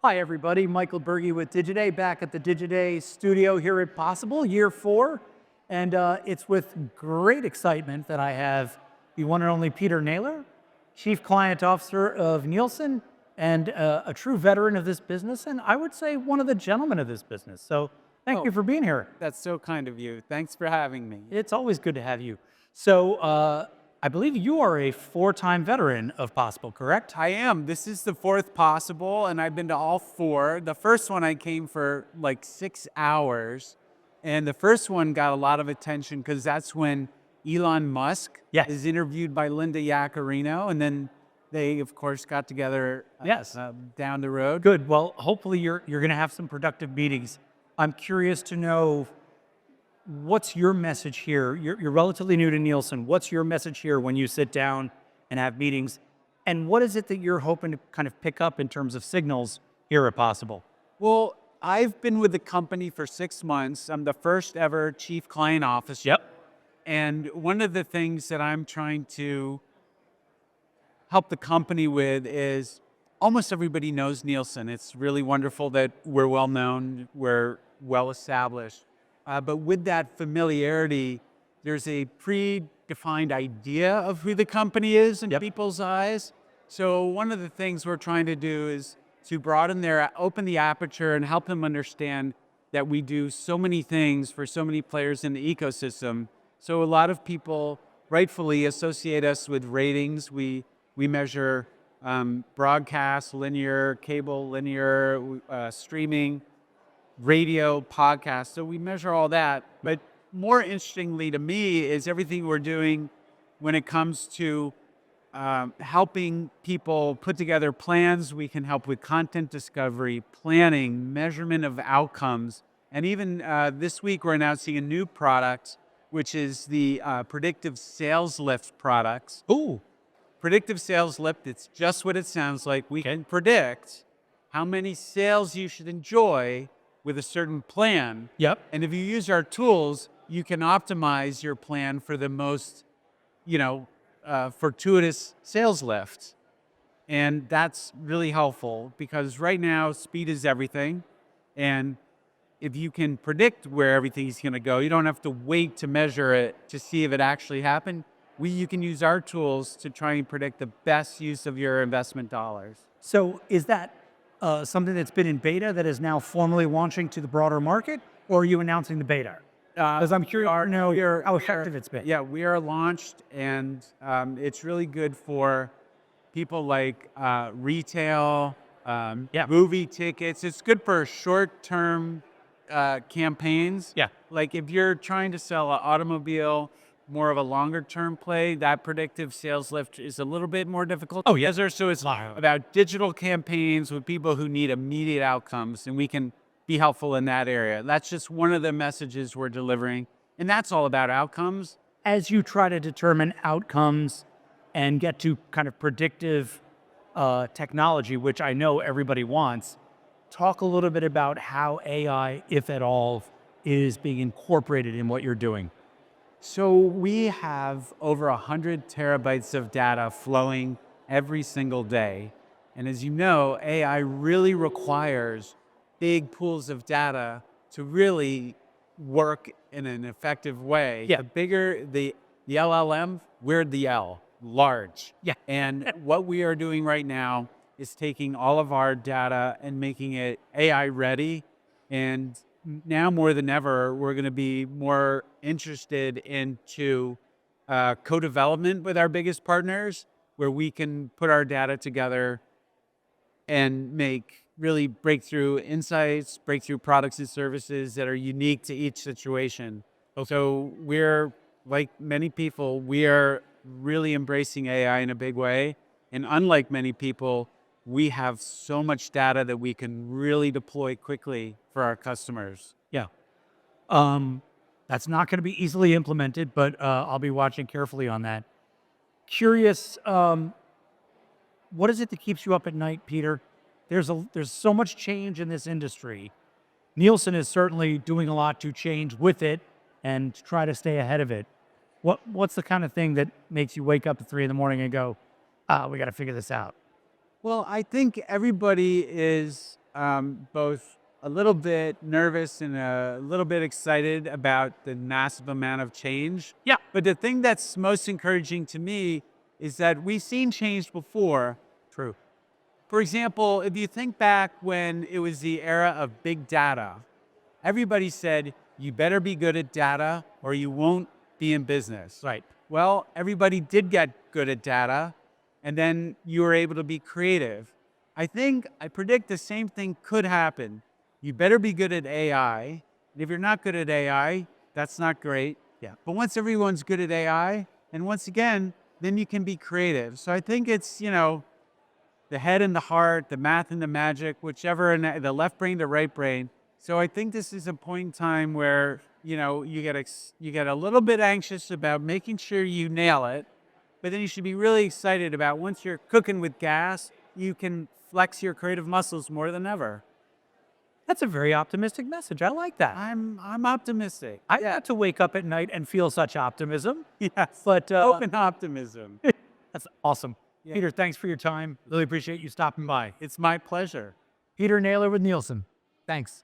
Hi, everybody. Michael Berge with Digiday, back at the Digiday studio here at Possible, year 4. And it's with great excitement that I have the one and only Peter Naylor, Chief Client Officer of Nielsen, and a true veteran of this business, and I would say one of the gentlemen of this business. So thank you for being here. That's so kind of you. Thanks for having me. It's always good to have you. So I believe you are a 4-time veteran of Possible, correct? I am. This is the 4th possible, and I've been to all 4. The first one I came for like 6 hours, and the first one got a lot of attention because that's when Elon Musk Yes. is interviewed by Linda Yaccarino, and then they, of course, got together Yes. down the road. Good. Well, hopefully you're going to have some productive meetings. I'm curious to know, what's your message here? You're relatively new to Nielsen. What's your message here when you sit down and have meetings? And what is it that you're hoping to kind of pick up in terms of signals here at Possible? Well, I've been with the company for 6 months. I'm the first ever Chief Client Officer. Yep. And one of the things that I'm trying to help the company with is almost everybody knows Nielsen. It's really wonderful that we're well known, we're well established. But with that familiarity, there's a predefined idea of who the company is in people's eyes. So one of the things we're trying to do is to open the aperture and help them understand that we do so many things for so many players in the ecosystem. So a lot of people rightfully associate us with ratings. We measure broadcast, linear, cable, linear, streaming, radio, podcast. So we measure all that. But more interestingly to me is everything we're doing when it comes to helping people put together plans. We can help with content discovery, planning, measurement of outcomes. And even this week, we're announcing a new product, which is the predictive sales lift products. Ooh. Predictive sales lift, it's just what it sounds like. We can predict how many sales you should enjoy with a certain plan. Yep. And if you use our tools, you can optimize your plan for the most, fortuitous sales lift. And that's really helpful because right now speed is everything. And if you can predict where everything's going to go, you don't have to wait to measure it to see if it actually happened. You can use our tools to try and predict the best use of your investment dollars. So is that something that's been in beta that is now formally launching to the broader market, or are you announcing the beta? Because I'm curious to know how effective it's been. Yeah, we are launched, and it's really good for people like retail, movie tickets. It's good for short-term campaigns. Yeah. Like if you're trying to sell an automobile, more of a longer-term play, that predictive sales lift is a little bit more difficult. Oh, yeah. So it's about digital campaigns with people who need immediate outcomes, and we can be helpful in that area. That's just one of the messages we're delivering, and that's all about outcomes. As you try to determine outcomes and get to kind of predictive technology, which I know everybody wants, talk a little bit about how AI, if at all, is being incorporated in what you're doing. So we have over 100 terabytes of data flowing every single day. And as you know, AI really requires big pools of data to really work in an effective way. Yeah. The bigger the LLM, we're the L, large. Yeah. And what we are doing right now is taking all of our data and making it AI ready. And now more than ever, we're going to be more interested into co-development with our biggest partners, where we can put our data together and make really breakthrough insights, breakthrough products and services that are unique to each situation. So we're, like many people, we are really embracing AI in a big way. And unlike many people, we have so much data that we can really deploy quickly for our customers. Yeah. That's not going to be easily implemented, but I'll be watching carefully on that. Curious, what is it that keeps you up at night, Peter? There's so much change in this industry. Nielsen is certainly doing a lot to change with it and try to stay ahead of it. What's the kind of thing that makes you wake up at 3 in the morning and go, we got to figure this out? Well, I think everybody is both a little bit nervous and a little bit excited about the massive amount of change. Yeah. But the thing that's most encouraging to me is that we've seen change before. True. For example, if you think back when it was the era of big data, everybody said, you better be good at data or you won't be in business. Right. Well, everybody did get good at data, and then you were able to be creative. I predict the same thing could happen. You better be good at AI. And if you're not good at AI, that's not great. Yeah. But once everyone's good at AI, and once again, then you can be creative. So I think it's, the head and the heart, the math and the magic, whichever, and the left brain, the right brain. So I think this is a point in time where you get a little bit anxious about making sure you nail it, but then you should be really excited about once you're cooking with gas, you can flex your creative muscles more than ever. That's a very optimistic message. I like that. I'm optimistic. I Yeah. got to wake up at night and feel such optimism. Yes. But Open optimism. that's awesome. Yeah. Peter, thanks for your time. Really appreciate you stopping by. It's my pleasure. Peter Naylor with Nielsen. Thanks.